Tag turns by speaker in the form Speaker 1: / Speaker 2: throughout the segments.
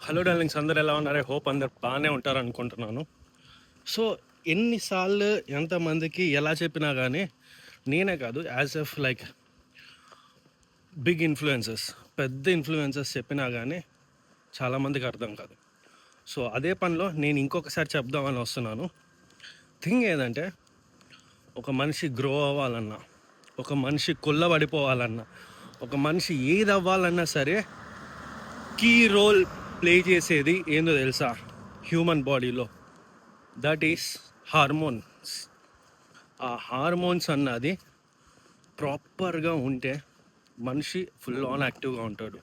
Speaker 1: Hello darlings, అందరు ఎలా ఉన్నారు? ఐ హోప్ అందరు బాగానే ఉంటారు అనుకుంటున్నాను. సో ఎన్నిసార్లు ఎంతమందికి ఎలా చెప్పినా కానీ నేనే కాదు, as if like big influences, పెద్ద ఇన్ఫ్లుయెన్సెస్ చెప్పినా కానీ చాలామందికి అర్థం కాదు. సో అదే పనిలో నేను ఇంకొకసారి చెప్దామని వస్తున్నాను. థింగ్ ఏదంటే, ఒక మనిషి గ్రో అవ్వాలన్నా, ఒక మనిషి కొల్లబడిపోవాలన్నా, ఒక మనిషి ఏది అవ్వాలన్నా సరే కీ రోల్ ప్లే చేసేది ఏందో తెలుసా? హ్యూమన్ బాడీలో దట్ ఈస్ హార్మోన్స్. ఆ హార్మోన్స్ అన్నది ప్రాపర్గా ఉంటే మనిషి ఫుల్ ఆన్ యాక్టివ్గా ఉంటాడు.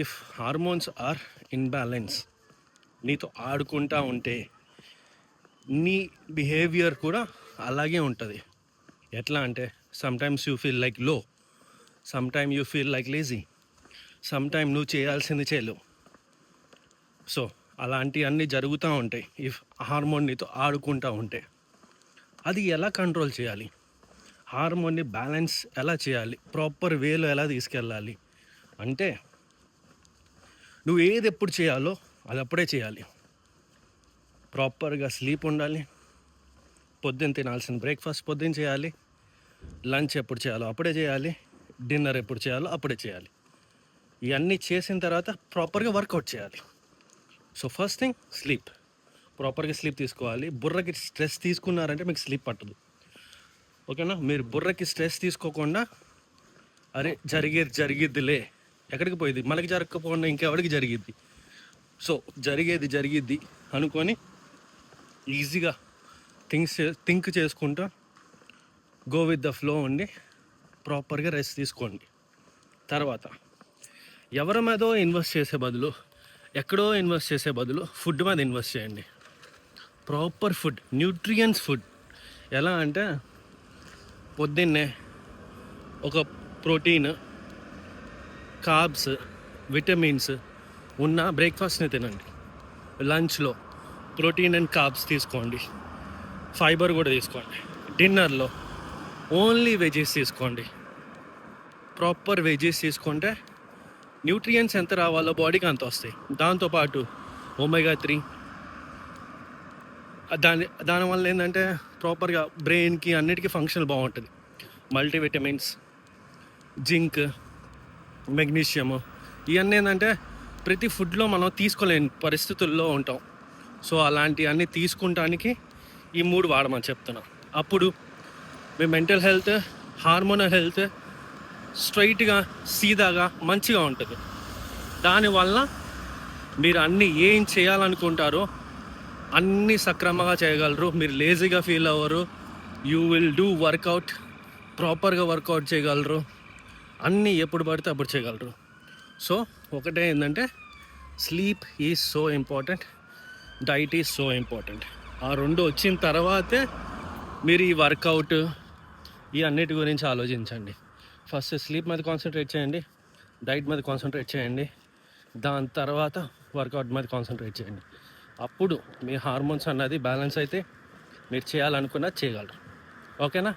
Speaker 1: ఇఫ్ హార్మోన్స్ ఆర్ ఇన్బ్యాలెన్స్, నీతో ఆడుకుంటా ఉంటే నీ బిహేవియర్ కూడా అలాగే ఉంటుంది. ఎట్లా అంటే, సమ్టైమ్స్ యూ ఫీల్ లైక్ లో, sometime you feel like lazy, sometime నువ్వు చేయాల్సింది చేయలేవు. సో అలాంటివన్నీ జరుగుతూ ఉంటాయి ఇఫ్ హార్మోన్ నీతో ఆడుకుంటూ ఉంటే. అది ఎలా కంట్రోల్ చేయాలి, హార్మోన్ని బ్యాలెన్స్ ఎలా చేయాలి, ప్రాపర్ వేలో ఎలా తీసుకెళ్ళాలి అంటే, నువ్వు ఏది ఎప్పుడు చేయాలో అది అప్పుడే చేయాలి. ప్రాపర్గా స్లీప్ ఉండాలి, పొద్దున్న తినాల్సిన బ్రేక్ఫాస్ట్ పొద్దున్న చేయాలి, లంచ్ ఎప్పుడు చేయాలో అప్పుడే చేయాలి, డిన్నర్ ఎప్పుడు చేయాలో అప్పుడే చేయాలి. ఇవన్నీ చేసిన తర్వాత ప్రాపర్గా వర్కౌట్ చేయాలి. సో ఫస్ట్ థింగ్ స్లీప్, ప్రాపర్గా స్లీప్ తీసుకోవాలి. బుర్రకి స్ట్రెస్ తీసుకున్నారంటే మీకు స్లీప్ పట్టదు, ఓకేనా? మీరు బుర్రకి స్ట్రెస్ తీసుకోకుండా అరే జరిగిద్దిలే, ఎక్కడికి పోయింది, మనకి జరగకపోకుండా ఇంకెవరికి జరిగిద్ది, సో జరిగిద్ది అనుకొని ఈజీగా థింక్ చేసుకుంటూ గో విత్ ద ఫ్లో ఉండి ప్రాపర్గా రెస్ట్ తీసుకోండి. తర్వాత ఎవరి మీదో ఇన్వెస్ట్ చేసే బదులు, ఎక్కడో ఇన్వెస్ట్ చేసే బదులు ఫుడ్ మీద ఇన్వెస్ట్ చేయండి. Proper food, nutrients food. ఎలా అంటే, పొద్దున్నే ఒక ప్రోటీన్, కార్బ్స్, విటమిన్స్ ఉన్న బ్రేక్ఫాస్ట్ని తినండి. లంచ్లో ప్రోటీన్ అండ్ కార్బ్స్ తీసుకోండి, ఫైబర్ కూడా తీసుకోండి. డిన్నర్లో ఓన్లీ వెజెస్ తీసుకోండి. ప్రాపర్ వెజెస్ తీసుకుంటే న్యూట్రియన్స్ ఎంత రావాలో బాడీకి అంత వస్తాయి. దాంతోపాటు ఒమేగా 3, దానివల్ల ఏంటంటే ప్రాపర్గా బ్రెయిన్కి అన్నిటికీ ఫంక్షన్ బాగుంటుంది. మల్టీవిటమిన్స్, జింక్, మెగ్నీషియము, ఇవన్నీ ఏంటంటే ప్రతి ఫుడ్లో మనం తీసుకోలేని పరిస్థితుల్లో ఉంటాం. సో అలాంటివన్నీ తీసుకుంటానికి ఈ 3 వాడమని చెప్తున్నాం. అప్పుడు మీ మెంటల్ హెల్త్, హార్మోనల్ హెల్త్ స్ట్రైట్గా సీదాగా మంచిగా ఉంటుంది. దానివల్ల మీరు అన్నీ ఏం చేయాలనుకుంటారో అన్నీ సక్రమంగా చేయగలరు. మీరు లేజీగా ఫీల్ అవ్వరు. యూ విల్ డూ వర్కౌట్, ప్రాపర్గా వర్కౌట్ చేయగలరు. అన్నీ ఎప్పుడు పడితే అప్పుడు చేయగలరు. సో ఒకటే ఏంటంటే, sleep is so important, diet is so important. ఆ 2 వచ్చిన తర్వాతే మీరు ఈ వర్కౌట్, ఈ అన్నిటి గురించి ఆలోచించండి. ఫస్ట్ స్లీప్ మీద కాన్సన్ట్రేట్ చేయండి, డైట్ మీద కాన్సన్ట్రేట్ చేయండి, దాని తర్వాత వర్కౌట్ మీద కాన్సన్ట్రేట్ చేయండి. అప్పుడు మీ హార్మోన్స్ అన్నది బ్యాలెన్స్ అయితే మీరు చేయాలనుకున్నది చేయగలరు. ఓకేనా?